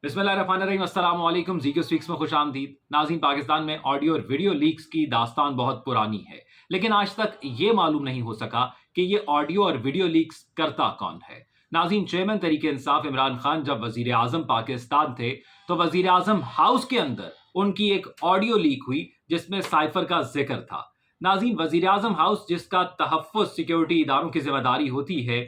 बिस्मिल्लाहिर्रहमानिर्रहीम, अस्सलाम वालेकुम। ज़ीक्यू स्पीक्स में खुश आमदीद। नाज़रीन, पाकिस्तान में ऑडियो और वीडियो लीक्स की दास्तान बहुत पुरानी है, लेकिन आज तक ये मालूम नहीं हो सका कि ये ऑडियो और वीडियो लीक्स करता कौन है। नाज़रीन, चेयरमैन तहरीक इंसाफ इमरान खान जब वज़ीर आज़म पाकिस्तान थे तो वज़ीर आज़म हाउस के अंदर उनकी एक ऑडियो लीक हुई जिसमें साइफर का जिक्र था। नाज़रीन, वज़ीर आज़म हाउस जिसका तहफ़्फ़ुज़ सिक्योरिटी इदारों की जिम्मेदारी होती है,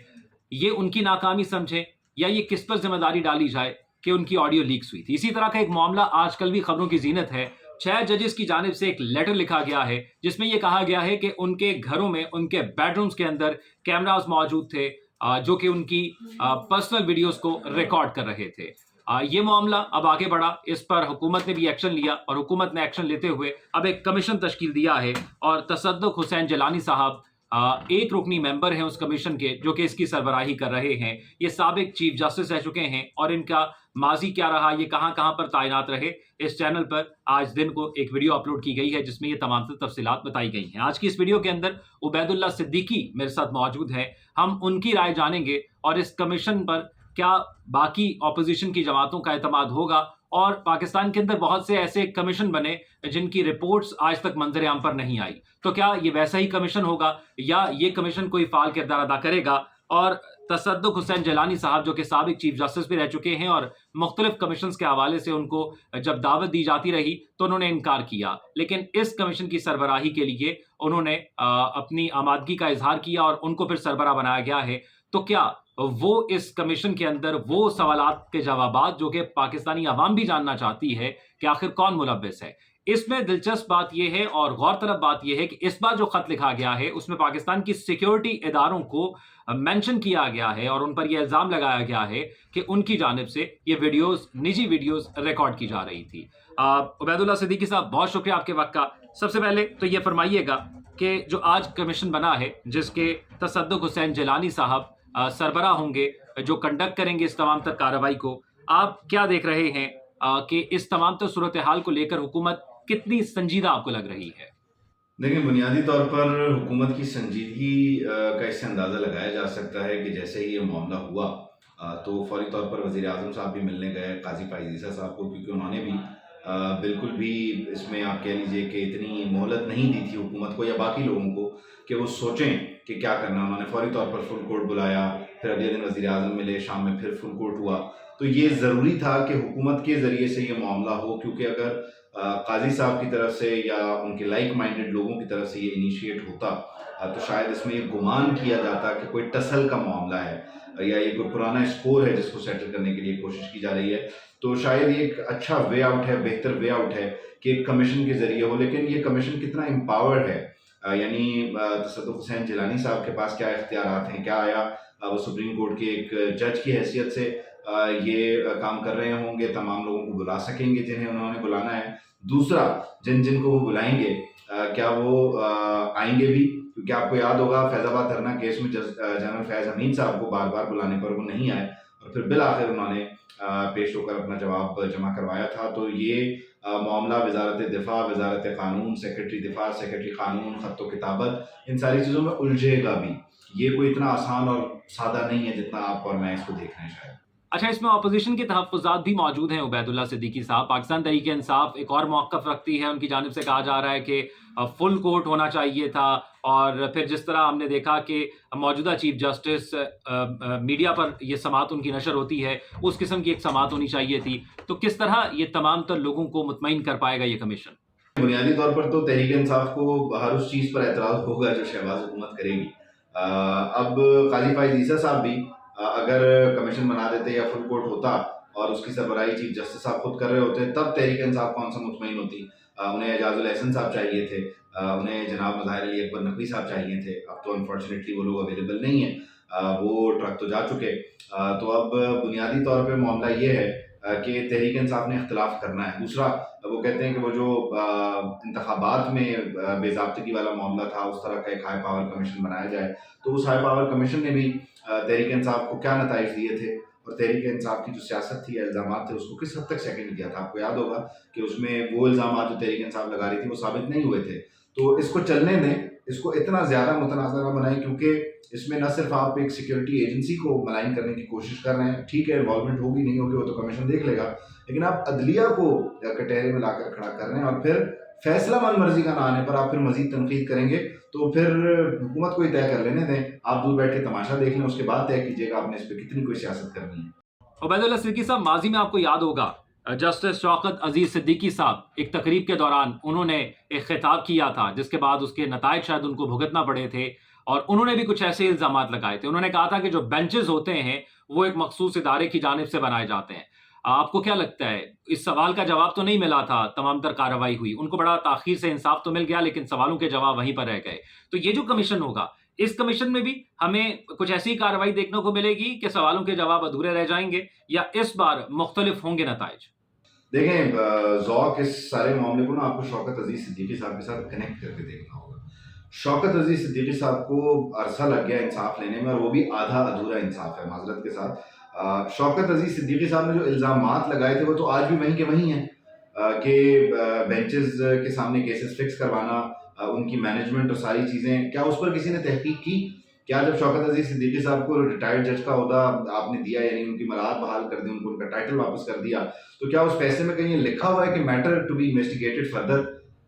ये उनकी नाकामी समझे या ये किस पर जिम्मेदारी डाली जाए कि उनकी ऑडियो लीक्स हुई थी। इसी तरह का एक मामला आजकल भी खबरों की जीनत है। 6 जजेस की जानिब से एक लेटर लिखा गया है जिसमें यह कहा गया है कि उनके घरों में, उनके बेडरूम्स के अंदर कैमरास मौजूद थे जो कि उनकी पर्सनल वीडियोस को रिकॉर्ड कर रहे थे। ये मामला अब आगे बढ़ा, इस पर हुकूमत ने भी एक्शन लिया और हुकूमत ने एक्शन लेते हुए अब एक कमीशन तश्कील दिया है और तसद्दुक़ हुसैन जिलानी साहब एक रुकनी मेंबर हैं उस कमीशन के जो कि इसकी सरबराही कर रहे हैं। ये साबिक चीफ जस्टिस रह चुके हैं और इनका माजी क्या रहा, ये कहाँ कहाँ पर तैनात रहे। इस चैनल पर आज दिन को एक वीडियो अपलोड की गई है जिसमें ये तमाम तफसीलात बताई गई हैं। आज की इस वीडियो के अंदर उबैदुल्ला सिद्दीकी मेरे साथ मौजूद हैं। हम उनकी राय जानेंगे और इस कमीशन पर क्या बाकी ऑपोजिशन की जमातों का एतमाद होगा, और पाकिस्तान के अंदर बहुत से ऐसे कमीशन बने जिनकी रिपोर्ट्स आज तक मंजर आम पर नहीं आई, तो क्या ये वैसा ही कमीशन होगा या ये कमीशन कोई फाल किरदार अदा करेगा। और तसद्दुक़ हुसैन जिलानी साहब जो कि साबिक चीफ जस्टिस भी रह चुके हैं और मुख्तलिफ कमीशंस के हवाले से उनको जब दावत दी जाती रही तो उन्होंने इनकार किया, लेकिन इस कमीशन की सरबराही के लिए उन्होंने अपनी आमादगी का इजहार किया और उनको फिर सरबराह बनाया गया है। तो क्या वो इस कमीशन के अंदर वो सवालात के जवाबात जो कि पाकिस्तानी अवाम भी जानना चाहती है कि आखिर कौन मुलव्विस है। इसमें दिलचस्प बात यह है और गौरतलब बात यह है कि इस बार जो खत लिखा गया है उसमें पाकिस्तान की सिक्योरिटी इदारों को मेंशन किया गया है और उन पर यह इल्जाम लगाया गया है कि उनकी जानिब से ये वीडियोस, निजी वीडियोस रिकॉर्ड की जा रही थी। उबैदुल्ला सिद्दीकी साहब, बहुत शुक्रिया आपके वक्त का। सबसे पहले तो ये फरमाइएगा कि जो आज कमीशन बना है जिसके तसद्दुक़ हुसैन जिलानी साहब सरबराह होंगे, जो कंडक्ट करेंगे इस तमाम तर कार्रवाई को, आप क्या देख रहे हैं कि इस तमाम तर सूरत हाल को लेकर हुकूमत कितनी संजीदा आपको लग रही है? देखिए, बुनियादी तौर पर हुकूमत की संजीदगी का इससे अंदाज़ा लगाया जा सकता है कि जैसे ही ये मामला हुआ तो फौरी तौर पर वज़ीर आज़म साहब भी मिलने गए काज़ी फ़ाइज़ ईसा साहब को, क्योंकि उन्होंने भी बिल्कुल भी इसमें आप कह लीजिए कि इतनी मोहलत नहीं दी थी हुकूमत को या बाकी लोगों को कि वो सोचें कि क्या करना। उन्होंने फौरी तौर पर फुल कोर्ट बुलाया, फिर अगले दिन वज़ीर आज़म मिले, शाम में फिर फुल कोर्ट हुआ। तो ये ज़रूरी था कि हुकूमत के ज़रिए से ये मामला हो, क्योंकि अगर काजी साहब की तरफ से या उनके लाइक माइंडेड लोगों की तरफ से ये इनिशिएट होता तो शायद इसमें ये गुमान किया जाता कि कोई टसल का मामला है या ये कोई पुराना स्कोर है जिसको सेटल करने के लिए कोशिश की जा रही है। तो शायद ये एक अच्छा वे आउट है, बेहतर वे आउट है कि एक कमीशन के ज़रिए हो। लेकिन ये कमीशन कितना एम्पावर्ड है, यानी तसद्दुक़ हुसैन जिलानी साहब के पास क्या इख्तियारात हैं, क्या आया वो सुप्रीम कोर्ट के एक जज की हैसियत से ये काम कर रहे होंगे, तमाम लोगों को बुला सकेंगे जिन्हें उन्होंने बुलाना है। दूसरा, जिन को वो बुलाएंगे क्या वो आएंगे भी, क्योंकि आपको याद होगा फैज़ाबाद धरना केस में जनरल फैज़ हमीद साहब को बार बार बुलाने पर वो नहीं आए और फिर बिल आखिर उन्होंने पेश होकर अपना जवाब जमा करवाया था। तो ये मामला वज़ारत दिफ़ा, वज़ारत क़ानून, सेक्रेटरी दिफ़ा, सेक्रेटरी क़ानून, ख़त्तो किताबत, इन सारी चीज़ों में उलझेगा भी। ये कोई इतना आसान और सादा नहीं है जितना आप और मैं इसको देख रहे हैं शायद। अच्छा, इसमें अपोजिशन के तहफ़्फ़ुज़ात भी मौजूद हैं। उबैदुल्ला सिद्दीकी साहब, पाकिस्तान तहरीक इंसाफ एक और मौक़िफ़ रखती है, उनकी जानिब से कहा जा रहा है कि फुल कोर्ट होना चाहिए था और फिर जिस तरह हमने देखा कि मौजूदा चीफ जस्टिस मीडिया पर ये समाअत उनकी नशर होती है, उस किस्म की एक समाअत होनी चाहिए थी। तो किस तरह ये तमाम तर लोगों को मुतमईन कर पाएगा ये कमीशन? बुनियादी तौर पर तो तहरीक इंसाफ को हर उस चीज़ पर एतराज़ होगा जो शहबाज हुकूमत करेगी। अब काज़ी फ़ाइज़ ईसा साहब भी अगर कमीशन बना देते या फुल कोर्ट होता और उसकी सरबराही चीफ जस्टिस साहब खुद कर रहे होते, तब तहरीक इंसाफ कौन सा मुतमईन होती। उन्हें एजाजुल एहसन साहब चाहिए थे, उन्हें जनाब मज़ाहिर अली अकबर नकवी साहब चाहिए थे। अब तो अनफॉर्चुनेटली वो लोग अवेलेबल नहीं है, वो ट्रक तो जा चुके। तो अब बुनियादी तौर पर मामला ये है कि तहरीक इंसाफ ने इख्तिलाफ करना है। दूसरा, वो कहते हैं कि वो जो इंतखाबात में बेज़ाब्तगी वाला मामला था, उस तरह का एक हाई पावर कमीशन बनाया जाए। तो उस हाई पावर कमीशन ने भी तहरीक इंसाफ को क्या नताइज दिए थे और तहरीक इंसाफ की जो सियासत थी या इल्ज़ामात थे उसको किस हद तक सेकंड किया था। आपको याद होगा कि उसमें वो इल्ज़ामात जो तहरीक इंसाफ लगा रही थी वो साबित नहीं हुए थे। तो इसको चलने दें, اس کو اتنا زیادہ متنازع نہ بنائیں، کیونکہ اس میں نہ صرف آپ ایک سیکورٹی ایجنسی کو ملائن کرنے کی کوشش کر رہے ہیں، ٹھیک ہے انوالومنٹ ہوگی نہیں ہوگی وہ تو کمیشن دیکھ لے گا، لیکن آپ عدلیہ کو کٹہرے میں لا کر کھڑا کر رہے ہیں، اور پھر فیصلہ من مرضی کا نہ آنے پر آپ پھر مزید تنقید کریں گے، تو پھر حکومت کو ہی طے کر لینے دیں، آپ دور بیٹھ کے تماشا دیکھ لیں، اس کے بعد طے کیجیے گا آپ نے اس پہ کتنی کوئی سیاست کرنی ہے۔ عبید اللہ صدیقی صاحب، ماضی میں آپ کو یاد ہوگا جسٹس شوکت عزیز صدیقی صاحب ایک تقریب کے دوران انہوں نے ایک خطاب کیا تھا جس کے بعد اس کے نتائج شاید ان کو بھگتنا پڑے تھے، اور انہوں نے بھی کچھ ایسے الزامات لگائے تھے۔ انہوں نے کہا تھا کہ جو بینچز ہوتے ہیں وہ ایک مخصوص ادارے کی جانب سے بنائے جاتے ہیں۔ آپ کو کیا لگتا ہے، اس سوال کا جواب تو نہیں ملا تھا، تمام تر کارروائی ہوئی، ان کو بڑا تاخیر سے انصاف تو مل گیا لیکن سوالوں کے جواب وہیں پر رہ گئے، تو یہ جو کمیشن ہوگا اس کمیشن میں بھی ہمیں کچھ ایسی کارروائی دیکھنے کو ملے گی کہ سوالوں کے جواب ادھورے رہ جائیں گے، یا اس بار مختلف ہوں گے نتائج؟ دیکھیں ذوق اس سارے معاملے کو نا آپ کو شوکت عزیز صدیقی صاحب کے ساتھ کنیکٹ کر کے دیکھنا ہوگا۔ شوکت عزیز صدیقی صاحب کو عرصہ لگ گیا انصاف لینے میں، اور وہ بھی آدھا ادھورا انصاف ہے معذرت کے ساتھ۔ شوکت عزیز صدیقی صاحب نے جو الزامات لگائے تھے وہ تو آج بھی وہیں کے وہیں ہیں، کہ بینچز کے سامنے کیسز فکس کروانا، ان کی مینجمنٹ اور ساری چیزیں، کیا اس پر کسی نے تحقیق کی؟ کیا جب شوکت عزیز صدیقی صاحب کو ریٹائرڈ جج کا عہدہ آپ نے دیا، یعنی ان کی مراعات بحال کر دی، ان کو ان کا ٹائٹل واپس کر دیا، تو کیا اس فیصلے میں کہیں یہ لکھا ہوا ہے کہ matter to be investigated further?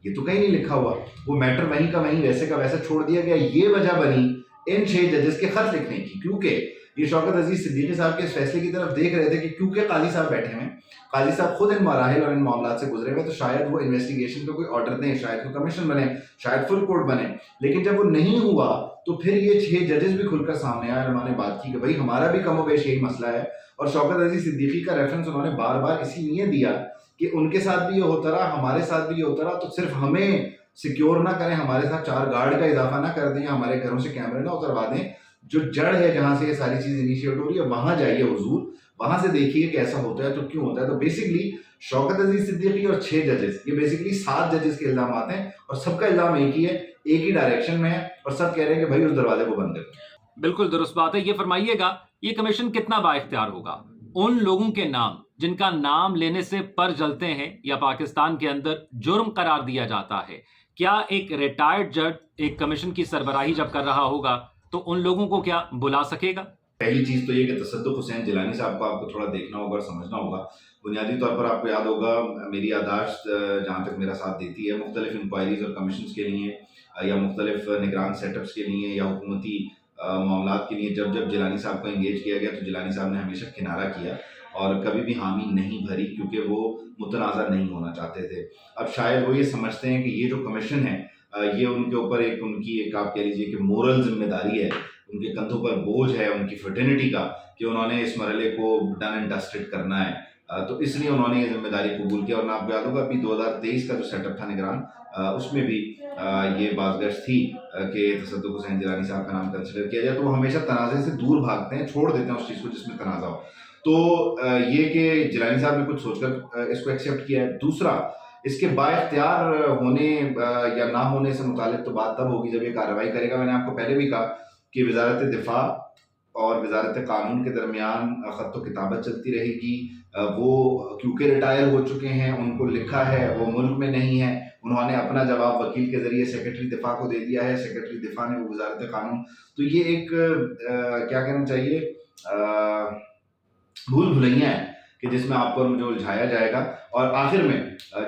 یہ تو کہیں نہیں لکھا ہوا، وہ میٹر وہیں کا وہیں ویسے کا ویسا چھوڑ دیا گیا۔ یہ وجہ بنی ان 6 ججز کے خط لکھنے کی، کیونکہ یہ شوکت عزیز صدیقی صاحب کے اس فیصلے کی طرف دیکھ رہے تھے کہ کیونکہ قاضی صاحب بیٹھے ہیں، قاضی صاحب خود ان مراحل اور ان معاملات سے گزرے ہوئے، تو شاید وہ انویسٹیگیشن کا کوئی آرڈر دیں، شاید کوئی کمیشن بنے، شاید فل کورٹ بنے۔ لیکن جب وہ نہیں ہوا تو پھر یہ 6 ججز بھی کھل کر سامنے آئے اور انہوں نے بات کی کہ بھائی ہمارا بھی کم و بیش یہی مسئلہ ہے، اور شوکت عزیز صدیقی کا ریفرنس انہوں نے بار بار اسی لیے دیا کہ ان کے ساتھ بھی یہ ہوتا رہا، ہمارے ساتھ بھی یہ ہوتا رہا، تو صرف ہمیں سیکیور نہ کریں، ہمارے ساتھ 4 گارڈ کا اضافہ نہ کر دیں، یا ہمارے گھروں سے کیمرے نہ اتروا دیں، جو جڑ ہے جہاں سے یہ ساری چیز انیشیٹ ہو رہی ہے وہاں جائیے حضور، وہاں سے دیکھیے کہ ایسا ہوتا ہے تو کیوں ہوتا ہے۔ تو بیسکلی شوکت عزیز صدیقی اور 6 ججز، یہ بیسکلی 7 ججز کے الزامات ہیں، اور سب کا الزام ایک ہی ہے، ایک ہی ڈائریکشن میں ہے، اور سب کہہ رہے ہیں کہ بھائی اس دروازے کو بند کر۔ بالکل درست بات ہے۔ یہ فرمائیے گا یہ کمیشن کتنا با اختیار ہوگا؟ ان لوگوں کے نام جن کا نام لینے سے پر جلتے ہیں یا پاکستان کے اندر جرم قرار دیا جاتا ہے، کیا ایک ریٹائرڈ جج ایک کمیشن کی سربراہی جب کر رہا ہوگا تو ان لوگوں کو کیا بلا سکے گا؟ پہلی چیز تو یہ کہ تصدق حسین جیلانی صاحب کو آپ کو تھوڑا دیکھنا ہوگا اور سمجھنا ہوگا۔ بنیادی طور پر آپ کو یاد ہوگا، میری یادداشت جہاں تک میرا ساتھ دیتی ہے، مختلف انکوائریز اور کمیشنز کے لیے یا مختلف نگران سیٹ اپس کے لیے یا حکومتی معاملات کے لیے جب جب جیلانی صاحب کو انگیج کیا گیا تو جیلانی صاحب نے ہمیشہ کنارہ کیا اور کبھی بھی حامی نہیں بھری، کیونکہ وہ متنازع نہیں ہونا چاہتے تھے۔ اب شاید وہ یہ سمجھتے ہیں کہ یہ جو کمیشن ہے یہ ان کے اوپر ایک ان کی ایک آپ کہہ لیجیے کہ مورل ذمہ داری ہے، ان کے کندھوں پر بوجھ ہے ان کی فرٹرنٹی کا، کہ انہوں نے اس مرحلے کو ڈن اینڈ ڈسٹڈ کرنا ہے، تو اس لیے انہوں نے یہ ذمہ داری قبول کیا۔ اور آپ کو یاد ہوگا ابھی 2023 کا جو سیٹ اپ تھا نگران، اس میں بھی یہ بازگشت تھی کہ تصدق حسین جیلانی صاحب کا نام کنسیڈر کیا جائے، تو وہ ہمیشہ تنازع سے دور بھاگتے ہیں، چھوڑ دیتے ہیں اس چیز کو جس میں تنازع ہو۔ تو یہ کہ جیلانی صاحب نے کچھ سوچ کر اس کو ایکسیپٹ کیا ہے۔ دوسرا، اس کے با اختیار ہونے یا نہ ہونے سے متعلق تو بات تب ہوگی جب یہ کارروائی کرے گا۔ میں نے آپ کو پہلے بھی کہا کہ وزارت دفاع اور وزارت قانون کے درمیان خط و کتابت چلتی رہے گی۔ وہ کیونکہ ریٹائر ہو چکے ہیں، ان کو لکھا ہے، وہ ملک میں نہیں ہے، انہوں نے اپنا جواب وکیل کے ذریعے سیکرٹری دفاع کو دے دیا ہے، سیکرٹری دفاع نے وزارت قانون، تو یہ ایک کیا کہنا چاہیے بھول بھلیاں ہے کہ جس میں آپ کو مجھے الجھایا جائے گا، اور آخر میں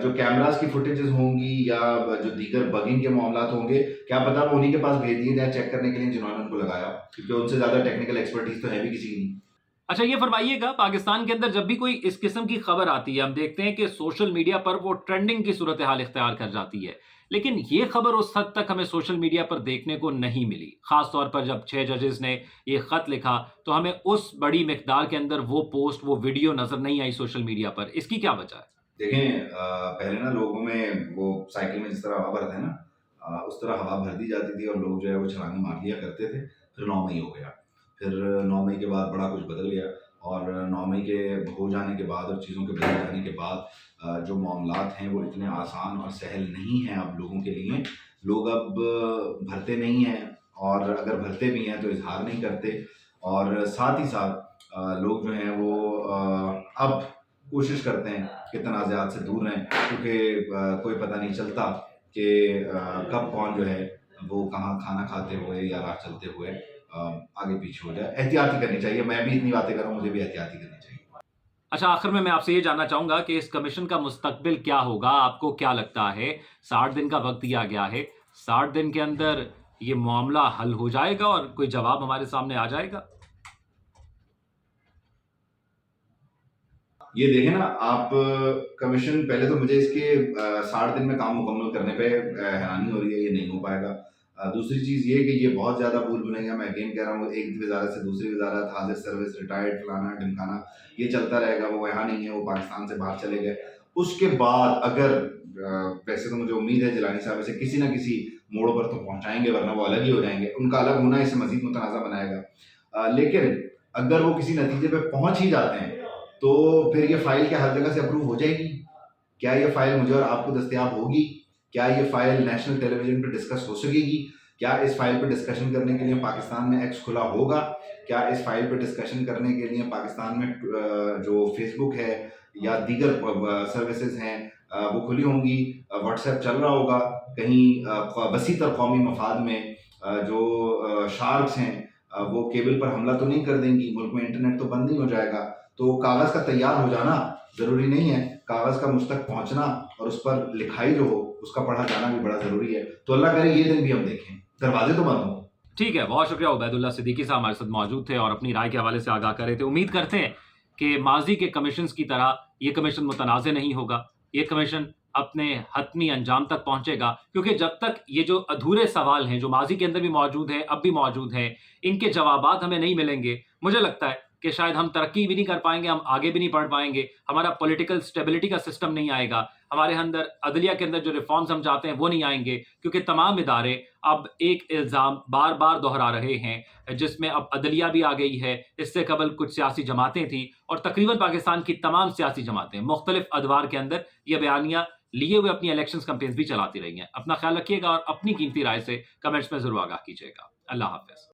جو کیمراز کی فوٹیجز ہوں گی یا جو دیگر بگنگ کے معاملات ہوں گے، کیا پتا وہ انہی کے پاس بھیج دیے جائیں چیک کرنے کے لیے جنہوں نے ان کو لگایا، کیونکہ ان سے زیادہ ٹیکنیکل ایکسپرٹیز تو ہے بھی کسی کی نہیں۔ اچھا یہ فرمائیے گا، پاکستان کے اندر جب بھی کوئی اس قسم کی خبر آتی ہے ہم دیکھتے ہیں کہ سوشل میڈیا پر وہ ٹرینڈنگ کی صورتحال اختیار کر جاتی ہے، لیکن یہ خبر اس حد تک ہمیں سوشل میڈیا پر دیکھنے کو نہیں ملی، خاص طور پر جب 6 ججز نے یہ خط لکھا تو ہمیں اس بڑی مقدار کے اندر وہ پوسٹ وہ ویڈیو نظر نہیں آئی سوشل میڈیا پر، اس کی کیا وجہ ہے؟ دیکھیں پہلے نا لوگوں میں وہ سائیکل میں جس طرح ہوا بھرتے ہیں نا، اس طرح ہوا بھر دی جاتی تھی اور لوگ جو ہے وہ چھلانگیں مار لیا کرتے تھے۔ پھر 9 مئی ہو گیا، پھر 9 مئی کے بعد بڑا کچھ بدل گیا، اور 9 مئی کے ہو جانے کے بعد اور چیزوں کے بدل جانے کے بعد جو معاملات ہیں وہ اتنے آسان اور سہل نہیں ہیں اب لوگوں کے لیے۔ لوگ اب بھرتے نہیں ہیں، اور اگر بھرتے بھی ہیں تو اظہار نہیں کرتے، اور ساتھ ہی ساتھ لوگ جو ہیں وہ اب کوشش کرتے ہیں کہ تنازعات سے دور رہیں، کیونکہ کوئی پتہ نہیں چلتا کہ کب کون جو ہے वो कहाँ खाना खाते हुए या राह चलते हुए आगे पीछे हो जाए। एहतियाती करनी चाहिए, मैं भी इतनी बातें कर रहा हूँ, मुझे भी एहतियाती करनी चाहिए। अच्छा, आखिर में मैं आपसे ये जानना चाहूंगा कि इस कमीशन का मुस्तकबिल क्या होगा? आपको क्या लगता है? 60 दिन का वक्त दिया गया है, 60 दिन के अंदर ये मामला हल हो जाएगा और कोई जवाब हमारे सामने आ जाएगा? ये देखें ना आप, कमीशन पहले तो मुझे इसके 60 दिन में काम मुकम्मल करने पे हैरानी हो रही है, ये नहीं हो पाएगा। दूसरी चीज़ ये कि ये बहुत ज़्यादा भूल भुलैया, मैं अगेन कह रहा हूँ, एक वज़ारत से दूसरी वज़ारत, हाज़िर सर्विस, रिटायर्ड, फलाना ढिमकाना, ये चलता रहेगा। वो यहाँ नहीं है, वो पाकिस्तान से बाहर चले गए। उसके बाद अगर वैसे तो मुझे उम्मीद है जिलानी साहब इसे किसी न किसी मोड़ पर तो पहुँचाएँगे, वरना वो अलग ही हो जाएँगे। उनका अलग होना इसे मज़ीद मुतनाज़ा बनाएगा। लेकिन अगर वो किसी नतीजे पे पहुँच ही जाते हैं, तो फिर ये फाइल क्या हर जगह से अप्रूव हो जाएगी? क्या ये फाइल मुझे और आपको दस्तयाब होगी? क्या ये फाइल नेशनल टेलीविजन पे डिस्कस हो सकेगी? क्या इस फाइल पे डिस्कशन करने के लिए पाकिस्तान में एक्स खुला होगा? क्या इस फाइल पे डिस्कशन करने के लिए पाकिस्तान में जो फेसबुक है या दीगर सर्विसेज हैं वो खुली होंगी? व्हाट्सएप चल रहा होगा? कहीं वसी तर कौमी मफाद में जो शार्क्स हैं वो केबल पर हमला तो नहीं कर देंगी? मुल्क में इंटरनेट तो बंद नहीं हो जाएगा? तो कागज़ का तैयार हो जाना ज़रूरी नहीं है, कागज़ का मुझ तक पहुँचना और उस पर लिखाई जो हो उसका पढ़ा जाना भी बड़ा ज़रूरी है। तो अल्लाह करे ये दिन भी हम देखें, दरवाजे तो बंद हों। ठीक है, बहुत शुक्रिया। उबैदुल्ला सिद्दीकी साहब हमारे साथ मौजूद थे और अपनी राय के हवाले से आगाह कर रहे थे। उम्मीद करते हैं कि माजी के कमीशंस की तरह ये कमीशन मुतनाज़ नहीं होगा। ये कमीशन अपने हतमी अंजाम तक पहुंचेगा, क्योंकि जब तक ये जो अधूरे सवाल हैं, जो माजी के अंदर भी मौजूद हैं, अब भी मौजूद हैं, इनके जवाबात हमें नहीं मिलेंगे, मुझे लगता है कि शायद हम तरक्की भी नहीं कर पाएंगे, हम आगे भी नहीं बढ़ पाएंगे, हमारा पॉलिटिकल स्टेबिलिटी का सिस्टम नहीं आएगा, हमारे अंदर अदलिया के अंदर जो रिफॉर्म्स हम चाहते हैं वो नहीं आएंगे, क्योंकि तमाम इदारे अब एक इल्ज़ाम बार बार दोहरा रहे हैं, जिसमें अब अदलिया भी आ गई है। इससे कबल कुछ सियासी जमातें थी और तकरीबन पाकिस्तान की तमाम सियासी जमातें मुख्तलिफ अदवार के अंदर ये बयानियाँ लिए हुए अपनी इलेक्शन कैंपेन्स भी चलाती रही हैं। अपना ख्याल रखिएगा और अपनी कीमती राय से कमेंट्स में ज़रूर आगाह कीजिएगा। अल्लाह हाफ़िज़।